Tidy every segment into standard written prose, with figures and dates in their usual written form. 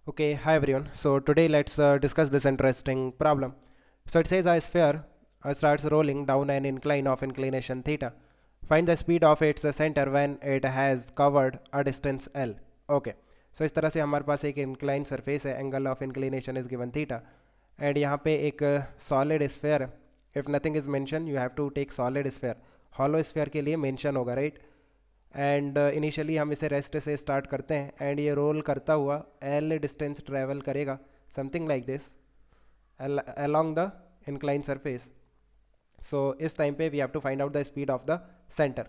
Okay, hi everyone. So today let's discuss this interesting problem. So it says a sphere starts rolling down an incline of inclination theta. Find the speed of its center when it has covered a distance L. Okay. So इस तरह से हमारे पास एक inclined surface है, angle of inclination is given theta. And यहाँ पे एक solid sphere, if nothing is mentioned, you have to take solid sphere. Hollow sphere के लिए mention होगा, right? एंड इनिशियली हम इसे रेस्ट से स्टार्ट करते हैं एंड ये रोल करता हुआ एल डिस्टेंस ट्रेवल करेगा something like this along the inclined surface. So इस टाइम पे we have to find out the speed of the centre.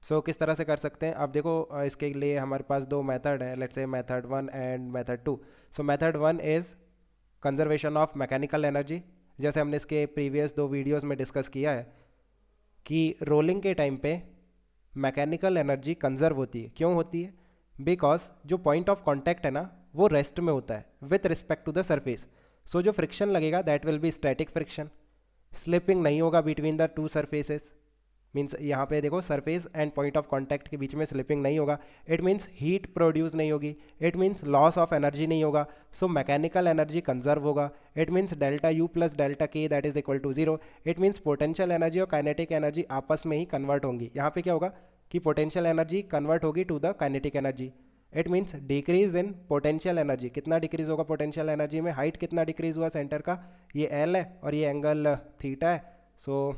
So किस तरह से कर सकते हैं, अब देखो इसके लिए हमारे पास दो मेथड है, let's say method 1 and method 2. So method 1 is conservation of mechanical energy. जैसे हमने इसके प्रीवियस दो वीडियोस में डिस्कस किया है कि रोलिंग के टाइम पे मैकेनिकल एनर्जी कंजर्व होती है. क्यों होती है? बिकॉज जो पॉइंट ऑफ कांटेक्ट है ना वो रेस्ट में होता है with respect to the surface. So जो फ्रिक्शन लगेगा that will be static friction. Slipping नहीं होगा between the two surfaces. Means यहाँ पे देखो surface and point of contact के बीच में स्लिपिंग नहीं होगा. इट मीन्स हीट प्रोड्यूस नहीं होगी. It means loss of energy नहीं होगा. सो मैकेनिकल एनर्जी कंजर्व होगा. It means delta U plus delta K that is equal to zero. It means potential energy और काइनेटिक एनर्जी आपस में ही convert होंगी. यहाँ पे क्या होगा कि पोटेंशियल एनर्जी कन्वर्ट होगी to the kinetic energy. It means decrease in potential energy. कितना डिक्रीज होगा पोटेंशियल एनर्जी में? हाइट कितना डिक्रीज हुआ सेंटर का? ये एल है और ये एंगल थीटा है. So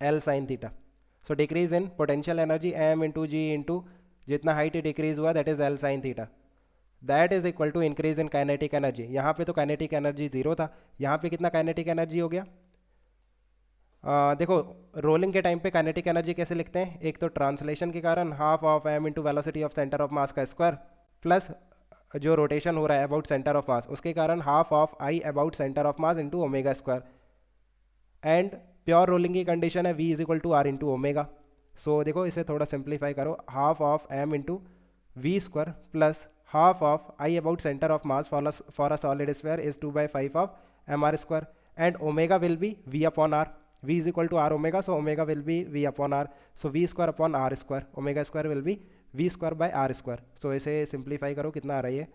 L sine theta. So decrease in potential energy M into G into जितना हाइट डिक्रीज हुआ that is L sine theta. That is equal to increase in kinetic energy. यहाँ पे तो kinetic energy zero था, यहाँ पे कितना kinetic energy हो गया? देखो रोलिंग के टाइम पे काइनेटिक एनर्जी कैसे लिखते हैं? एक तो ट्रांसलेशन के कारण half of M into velocity of centre of mass का स्क्वायर प्लस जो रोटेशन हो रहा है अबाउट सेंटर ऑफ मास उसके कारण half of I about centre of mass into omega square. And pure rolling की कंडीशन है v is equal to R into omega. So देखो इसे थोड़ा सिंप्लीफाई करो. Half of M into V square plus half of I about centre of mass for a solid square is 2/5 of M R square. And omega will be v upon R. v is equal to R omega, so omega will be v upon R. So v square upon R square, omega square will be v square by R square. So इसे simplify करो, कितना आ रहा है ये?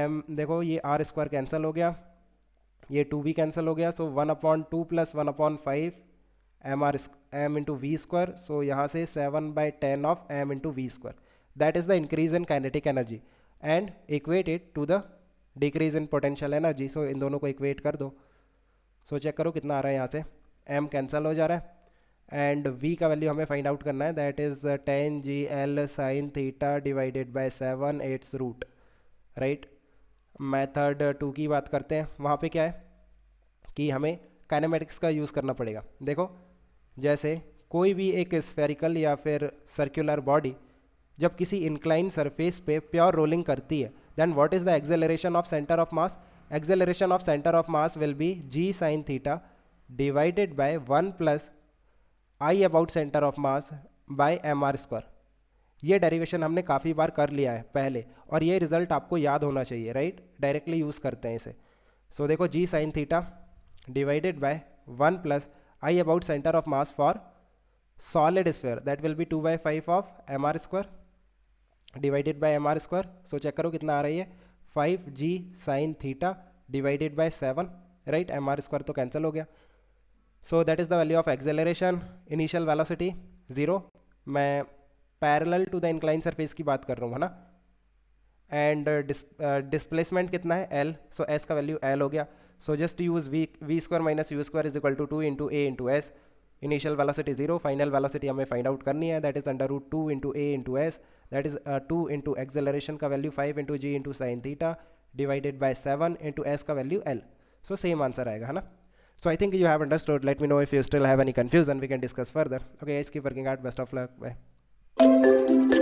M देखो ये are square cancel हो गया, ये 2 भी कैंसिल हो गया. So 1/2 plus 1/5 M into V square. So यहाँ से 7/10 of M into V square. That is the increase in kinetic energy and equate it to the decrease in potential energy. So इन दोनों को इक्वेट कर दो. सो check करो कितना आ रहा है. यहाँ से एम कैंसिल हो जा रहा है एंड वी का वैल्यू हमें फाइंड आउट करना है. That is 10 g l sine theta divided by 7 it's root. Right. Method 2 की बात करते हैं. वहाँ पे क्या है कि हमें काइनेमेटिक्स का यूज़ करना पड़ेगा. देखो जैसे कोई भी एक स्फेरिकल या फिर सर्कुलर बॉडी जब किसी इंक्लाइन सरफेस पे प्योर रोलिंग करती है then what is the acceleration of centre of mass? Acceleration of centre of mass will be g sine theta divided by 1 plus I about centre of mass by M R square. ये derivation हमने काफ़ी बार कर लिया है पहले और ये result आपको याद होना चाहिए. राइट. डायरेक्टली यूज़ करते हैं इसे. सो देखो G sine theta divided by 1 plus I about centre of mass for solid sphere that will be 2/5 of M R square divided by M R square. So check करो कितना आ रही है? 5 G sine theta divided by 7. Right. M R square तो cancel हो गया. So that is the value of acceleration. Initial velocity 0. मैं parallel to the incline surface की बात कर रहा हूँ, है ना. एंड डिस्प्लेसमेंट कितना है? एल. सो एस का वैल्यू एल हो गया. So just use V square minus U square is equal to 2 into A into S. Initial velocity 0, final velocity हमें फाइंड आउट करनी है. That is √2 into A into S. That is 2 into acceleration का value 5 into G into sine theta divided by 7 into S का value L. So same answer आएगा, है ना. So I think you have understood. Let me know if you still have any confusion. We can discuss further. Okay, guys, keep working hard. Best of luck. Bye.